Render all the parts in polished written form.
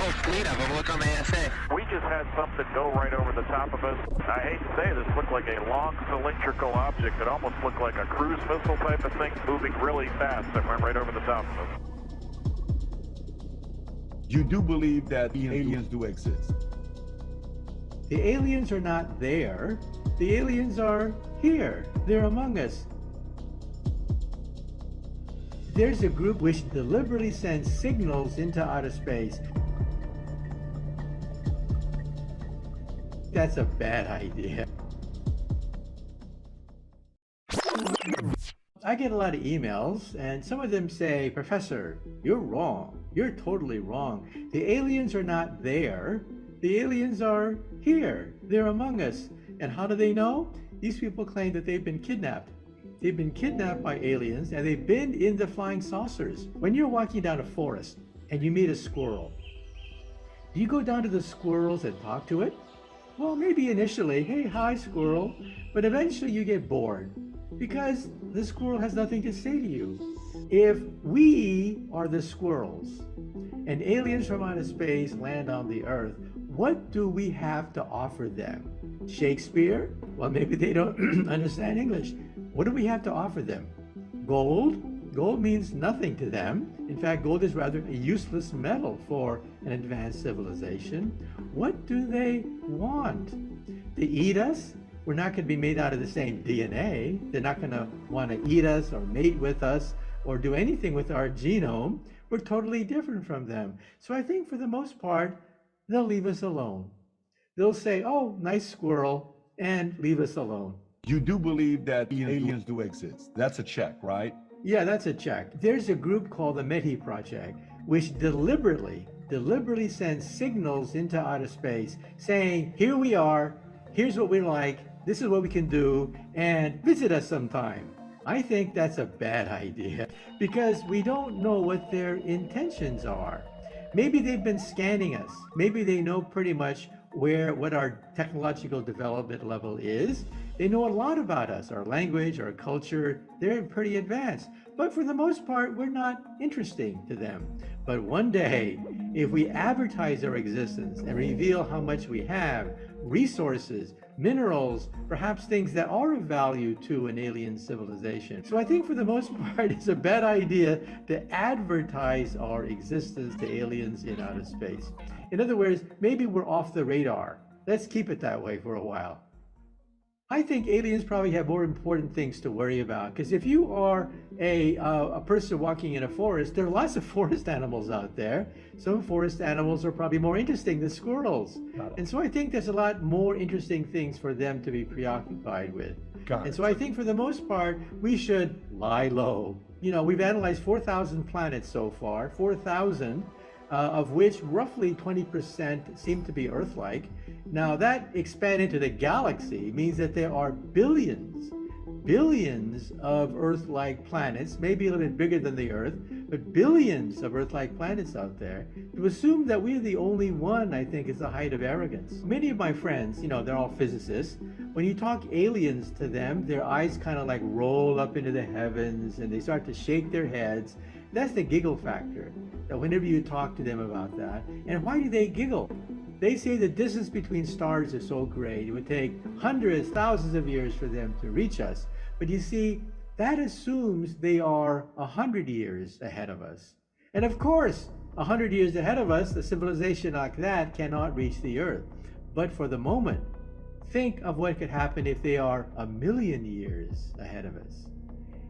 whole fleet of them. Look on the ASA. We just had something go right over the top of us. I hate to say this looked like a long cylindrical object. It almost looked like a cruise missile type of thing moving really fast that went right over the top of us. You do believe that the aliens do exist? The aliens are not there. The aliens are here. They're among us. There's a group which deliberately sends signals into outer space. That's a bad idea. I get a lot of emails, and some of them say, Professor, you're wrong. You're totally wrong. The aliens are not there. The aliens are here. They're among us. And how do they know? These people claim that they've been kidnapped. They've been kidnapped by aliens, and they've been in the flying saucers. When you're walking down a forest and you meet a squirrel, do you go down to the squirrels and talk to it? Well, maybe initially, hey, hi, squirrel. But eventually you get bored because the squirrel has nothing to say to you. If we are the squirrels and aliens from outer space land on the earth, what do we have to offer them? Shakespeare? Well, maybe they don't understand English. What do we have to offer them? Gold? Gold means nothing to them. In fact, gold is rather a useless metal for an advanced civilization. What do they want? To eat us? We're not going to be made out of the same DNA. They're not going to want to eat us or mate with us or do anything with our genome. We're totally different from them. So I think for the most part, they'll leave us alone. They'll say, oh, nice squirrel, and leave us alone. You do believe that the aliens do exist? That's a check, right? Yeah, that's a check. There's a group called the METI Project, which deliberately sends signals into outer space saying, here we are, here's what we like, this is what we can do, and visit us sometime. I think that's a bad idea because we don't know what their intentions are. Maybe they've been scanning us. Maybe they know pretty much what our technological development level is. They know a lot about us, our language, our culture. They're pretty advanced. But for the most part, we're not interesting to them. But one day, if we advertise our existence and reveal how much we have, resources, minerals, perhaps things that are of value to an alien civilization. So I think for the most part, it's a bad idea to advertise our existence to aliens in outer space. In other words, maybe we're off the radar. Let's keep it that way for a while. I think aliens probably have more important things to worry about, because if you are a person walking in a forest, there are lots of forest animals out there. Some forest animals are probably more interesting than squirrels. And so I think there's a lot more interesting things for them to be preoccupied with. And so I think for the most part, we should lie low. You know, we've analyzed 4,000 planets so far, 4,000, of which roughly 20% seem to be Earth-like. Now that expand into the galaxy means that there are billions of Earth-like planets, maybe a little bit bigger than the Earth, but billions of Earth-like planets out there. To assume that we're the only one, I think, is the height of arrogance. Many of my friends, you know, they're all physicists. When you talk aliens to them, their eyes kind of like roll up into the heavens and they start to shake their heads. That's the giggle factor, that whenever you talk to them about that. And why do they giggle? They say the distance between stars is so great, it would take hundreds, thousands of years for them to reach us. But you see, that assumes they are 100 years ahead of us. And of course, 100 years ahead of us, a civilization like that cannot reach the Earth. But for the moment, think of what could happen if they are 1,000,000 years ahead of us.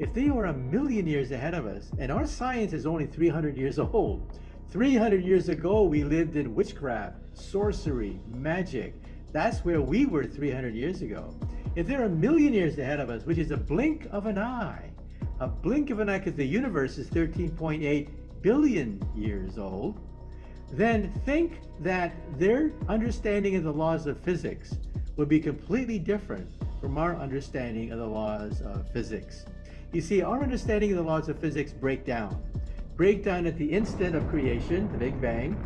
If they are 1,000,000 years ahead of us, and our science is only 300 years old, 300 years ago we lived in witchcraft, sorcery, magic. That's where we were 300 years ago. If they're 1,000,000 years ahead of us, which is a blink of an eye, because the universe is 13.8 billion years old, then think that their understanding of the laws of physics would be completely different from our understanding of the laws of physics. You see, our understanding of the laws of physics break down at the instant of creation, the Big Bang,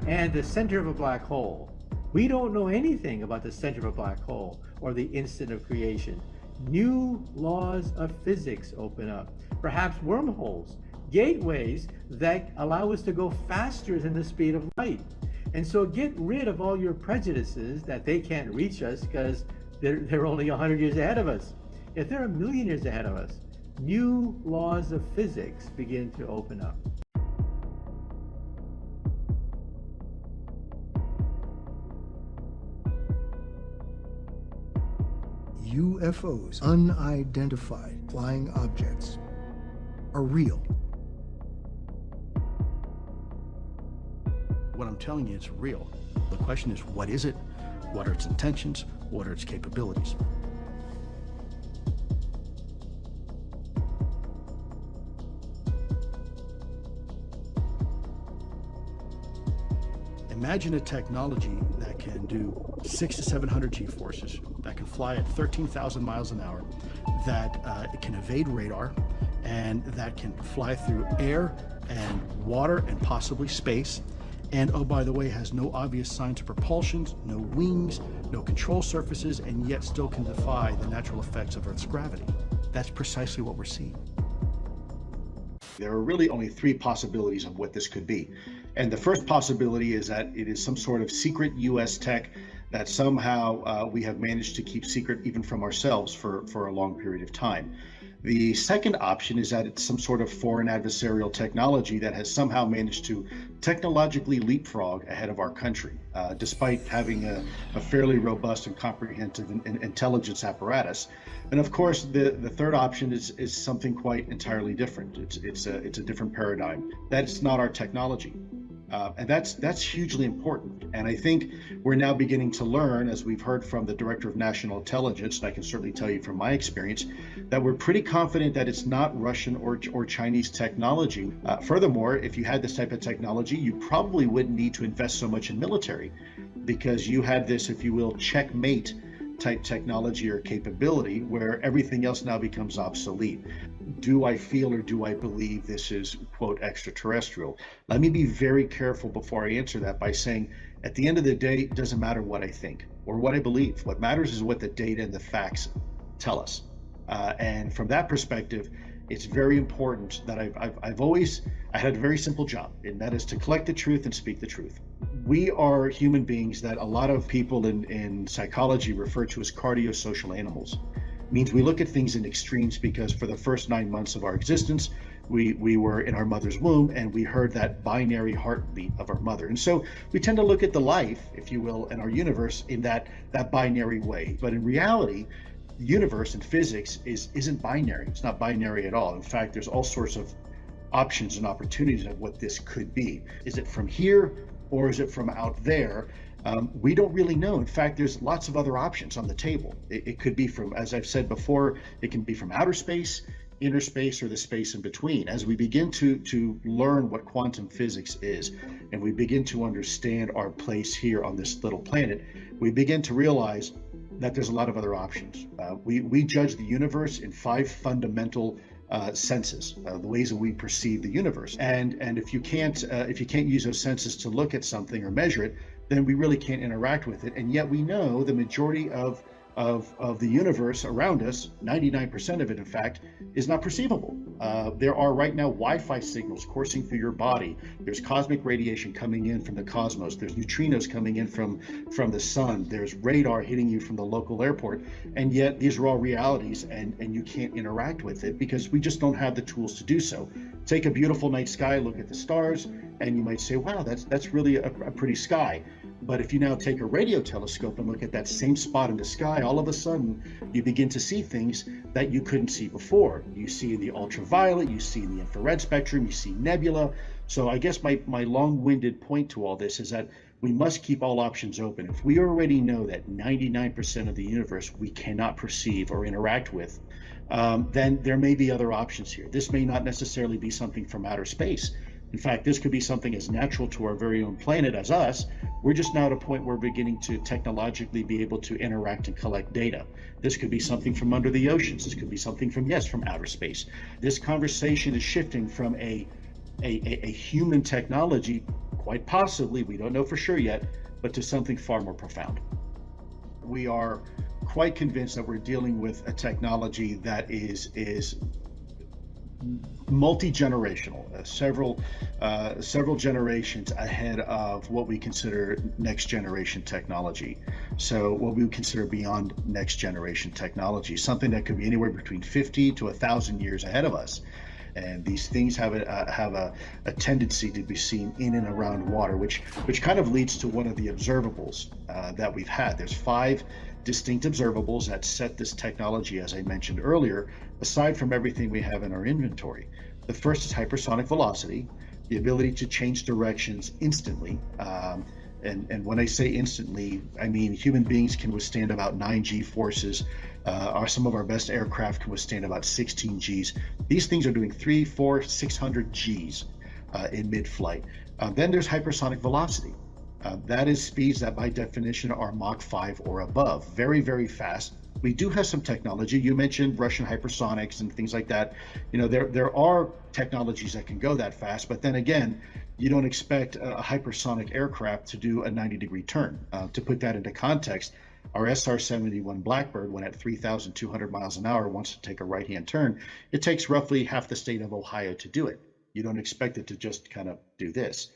and the center of a black hole. We don't know anything about the center of a black hole or the instant of creation. New laws of physics open up, perhaps wormholes, gateways that allow us to go faster than the speed of light. And so get rid of all your prejudices that they can't reach us because they're only 100 years ahead of us. If they're a million years ahead of us, new laws of physics begin to open up. UFOs, unidentified flying objects, are real. What I'm telling you, it's real. The question is, what is it? What are its intentions? What are its capabilities? Imagine a technology that can do 600 to 700 G-forces, that can fly at 13,000 miles an hour, that it can evade radar, and that can fly through air and water and possibly space. And oh, by the way, has no obvious signs of propulsion, no wings, no control surfaces, and yet still can defy the natural effects of Earth's gravity. That's precisely what we're seeing. There are really only three possibilities of what this could be. And the first possibility is that it is some sort of secret US tech that somehow we have managed to keep secret even from ourselves for a long period of time. The second option is that it's some sort of foreign adversarial technology that has somehow managed to technologically leapfrog ahead of our country, despite having a fairly robust and comprehensive intelligence apparatus. And of course, the third option is something quite entirely different. It's a different paradigm. That's not our technology. And that's hugely important. And I think we're now beginning to learn, as we've heard from the Director of National Intelligence, and I can certainly tell you from my experience, that we're pretty confident that it's not Russian or Chinese technology. Furthermore, if you had this type of technology, you probably wouldn't need to invest so much in military, because you had this, if you will, checkmate type technology or capability where everything else now becomes obsolete. Do I feel or do I believe this is, quote, extraterrestrial? Let me be very careful before I answer that by saying, at the end of the day, it doesn't matter what I think or what I believe. What matters is what the data and the facts tell us. And from that perspective, it's very important that I had a very simple job, and that is to collect the truth and speak the truth. We are human beings that a lot of people in psychology refer to as cardiosocial animals. It means we look at things in extremes because for the first 9 months of our existence, we were in our mother's womb and we heard that binary heartbeat of our mother. And so we tend to look at the life, if you will, and our universe in that binary way. But in reality, the universe and physics isn't binary. It's not binary at all. In fact, there's all sorts of options and opportunities of what this could be. Is it from here or is it from out there? We don't really know. In fact, there's lots of other options on the table. It could be from, as I've said before, it can be from outer space, inner space, or the space in between. As we begin to learn what quantum physics is, and we begin to understand our place here on this little planet, we begin to realize that there's a lot of other options. We judge the universe in 5 fundamental senses, the ways that we perceive the universe. And if you can't use those senses to look at something or measure it, then we really can't interact with it. And yet we know the majority of the universe around us, 99% of it, in fact, is not perceivable. There are right now Wi-Fi signals coursing through your body. There's cosmic radiation coming in from the cosmos. There's neutrinos coming in from the sun. There's radar hitting you from the local airport. And yet these are all realities, and you can't interact with it because we just don't have the tools to do so. Take a beautiful night sky, look at the stars, and you might say, wow, that's really a pretty sky. But if you now take a radio telescope and look at that same spot in the sky, all of a sudden you begin to see things that you couldn't see before. You see in the ultraviolet, you see in the infrared spectrum, you see nebula. So I guess my long-winded point to all this is that we must keep all options open. If we already know that 99% of the universe we cannot perceive or interact with, then there may be other options here. This may not necessarily be something from outer space. In fact, this could be something as natural to our very own planet as us. We're just now at a point where we're beginning to technologically be able to interact and collect data. This could be something from under the oceans. This could be something from outer space. This conversation is shifting from a human technology, quite possibly, we don't know for sure yet, but to something far more profound. We are quite convinced that we're dealing with a technology that is multi-generational, several generations ahead of what we consider next generation technology. So what we would consider beyond next generation technology, something that could be anywhere between 50 to 1,000 years ahead of us. And these things have a tendency to be seen in and around water, which kind of leads to one of the observables that we've had. There's 5 distinct observables that set this technology, as I mentioned earlier, aside from everything we have in our inventory. The first is hypersonic velocity, the ability to change directions instantly. And when I say instantly, I mean human beings can withstand about 9 G forces. Some of our best aircraft can withstand about 16 Gs. These things are doing 300, 400, 600 Gs in mid-flight. Then there's hypersonic velocity. That is speeds that by definition are Mach 5 or above. Very, very fast. We do have some technology. You mentioned Russian hypersonics and things like that. You know, there are technologies that can go that fast, but then again, you don't expect a hypersonic aircraft to do a 90-degree turn. To put that into context, our SR-71 Blackbird, when at 3,200 miles an hour, wants to take a right-hand turn. It takes roughly half the state of Ohio to do it. You don't expect it to just kind of do this.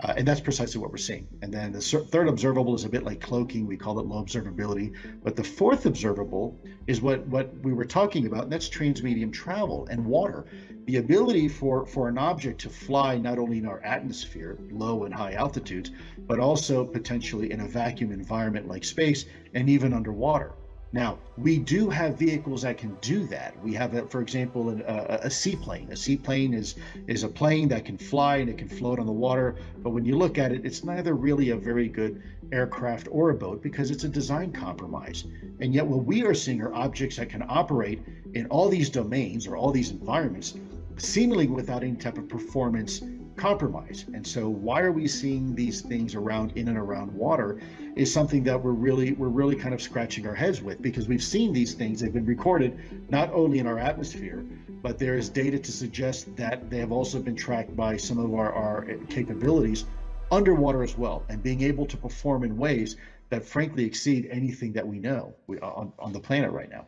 And that's precisely what we're seeing. And then the third observable is a bit like cloaking. We call it low observability. But the fourth observable is what we were talking about, and that's transmedium travel and water. The ability for an object to fly not only in our atmosphere, low and high altitudes, but also potentially in a vacuum environment like space and even underwater. Now, we do have vehicles that can do that. We have, for example, a seaplane. A seaplane is a plane that can fly and it can float on the water. But when you look at it, it's neither really a very good aircraft or a boat because it's a design compromise. And yet what we are seeing are objects that can operate in all these domains or all these environments seemingly without any type of performance compromise. And so why are we seeing these things around in and around water is something that we're really kind of scratching our heads with, because we've seen these things. They've been recorded not only in our atmosphere, but there is data to suggest that they have also been tracked by some of our capabilities underwater as well, and being able to perform in ways that frankly exceed anything that we know on the planet right now.